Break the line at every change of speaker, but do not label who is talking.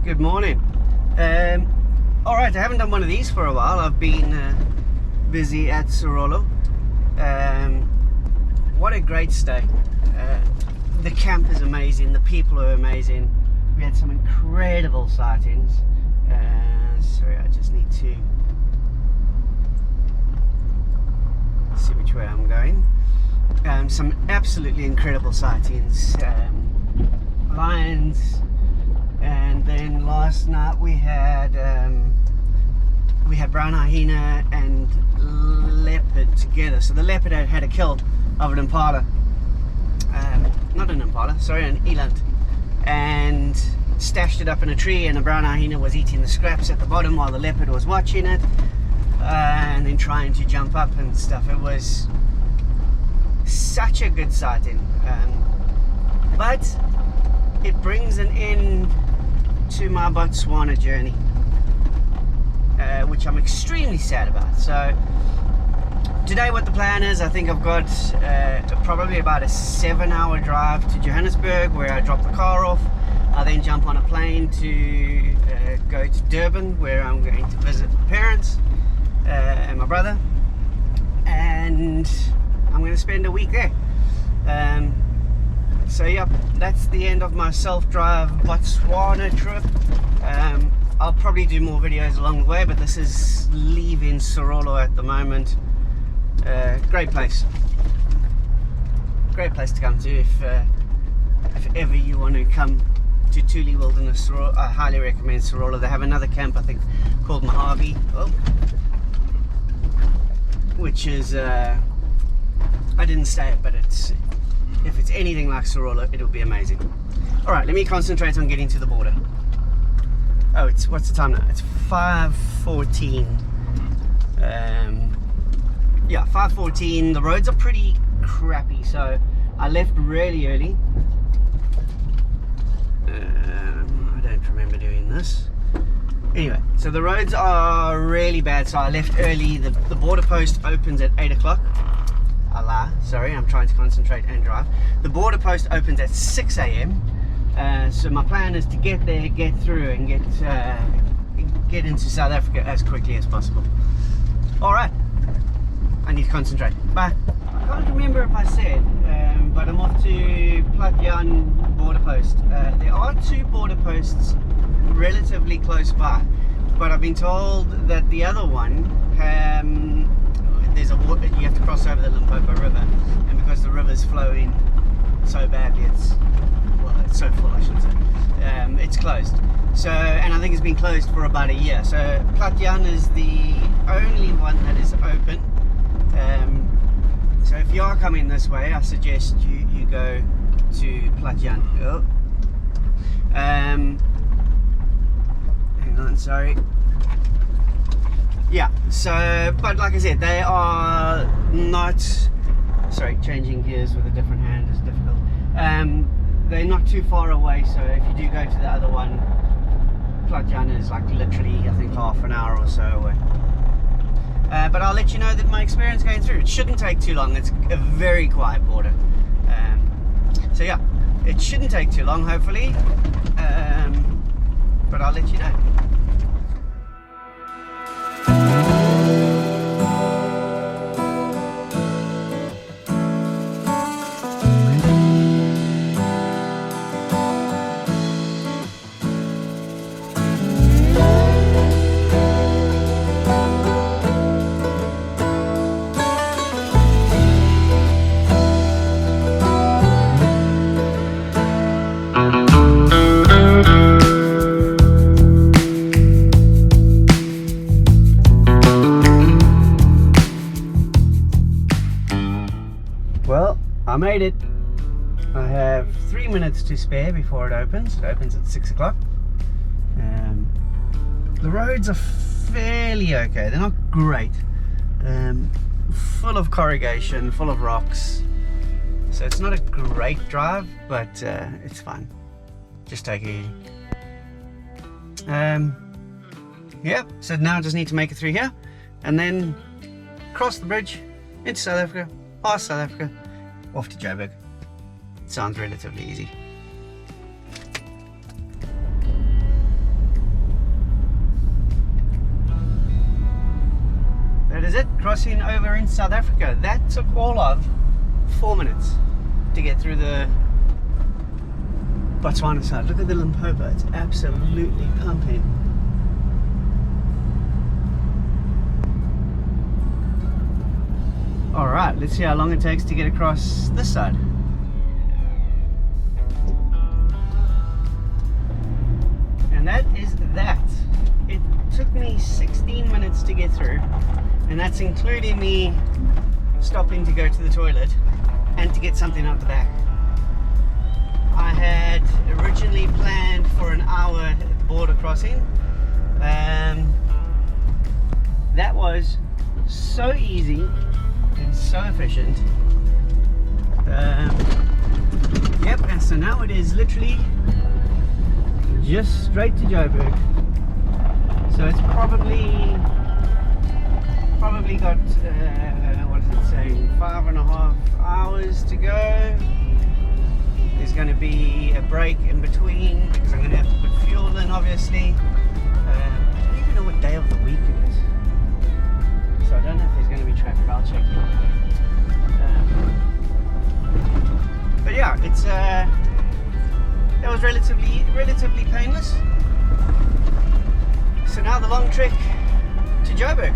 Good morning. Alright, I haven't done one of these for a while. I've been busy at Serolo. What a great stay. The camp is amazing, the people are amazing. We had some incredible sightings. Sorry, I just need to see which way I'm going. Some absolutely incredible sightings. Lions, and then last night we had brown hyena and leopard together. So the leopard had a kill of an impala, not an impala, sorry, an eland, and stashed it up in a tree, and the brown hyena was eating the scraps at the bottom while the leopard was watching it, and then trying to jump up and stuff. It was such a good sighting, but it brings an end to my Botswana journey, which I'm extremely sad about. So today what the plan is, I think I've got probably about a 7-hour drive to Johannesburg, where I drop the car off. I then jump on a plane to go to Durban, where I'm going to visit my parents and my brother, and I'm going to spend a week there. So yep, that's the end of my self-drive Botswana trip. I'll probably do more videos along the way, but this is leaving Serolo at the moment. Great place to come to if ever you want to come to Tuli Wilderness. I highly recommend Serolo. They have another camp, I think, called Mojave, which is I didn't stay it, but if it's anything like Serolo, it'll be amazing. Alright, let me concentrate on getting to the border. Oh, what's the time now? It's 5:14. Yeah, 5:14. The roads are pretty crappy, so I left really early. I don't remember doing this. Anyway, so the roads are really bad, so I left early. The border post opens at 8 o'clock. Sorry, I'm trying to concentrate and drive. The border post opens at 6 a.m. So my plan is to get there, get through, and get into South Africa as quickly as possible. Alright, I need to concentrate. Bye. I can't remember if I said, but I'm off to Platt Jan border post. There are 2 border posts relatively close by, but I've been told that the other one, you have to cross over the Limpopo River, and because the river's flowing so badly, it's so full, I should say, it's closed. So, and I think it's been closed for about a year. So Platt Jan is the only one that is open. So if you are coming this way, I suggest you go to Platt Jan. Hang on, sorry. Yeah, so, but like I said, they are not, sorry, changing gears with a different hand is difficult. They're not too far away, so if you do go to the other one, Platt Jan is like literally, I think, half an hour or so away. But I'll let you know that my experience going through, it shouldn't take too long. It's a very quiet border. So yeah, it shouldn't take too long, hopefully, but I'll let you know. Well, I made it. I have 3 minutes to spare before it opens. It opens at 6 o'clock. The roads are fairly okay. They're not great. Full of corrugation, full of rocks. So it's not a great drive, but it's fun. Just take it easy. Yeah, so now I just need to make it through here and then cross the bridge into South Africa, past South Africa, off to Joburg. Sounds relatively easy. crossing over in South Africa. That took all of 4 minutes to get through the Botswana side. Look at the Limpopo, it's absolutely pumping. Alright, let's see how long it takes to get across this side. And that is that. It took me 16 minutes to get through, and that's including me stopping to go to the toilet and to get something out the back. I had originally planned for an hour border crossing. That was so easy and so efficient. Yep, and so now it is literally just straight to Joburg. So it's probably got what is it saying, 5.5 hours to go. There's going to be a break in between because I'm going to have to put fuel in, obviously. I don't even know what day of the week it is, so I don't know if there's going to be traffic. I'll check it. But yeah, it's that was relatively painless. So now the long trek to Joburg.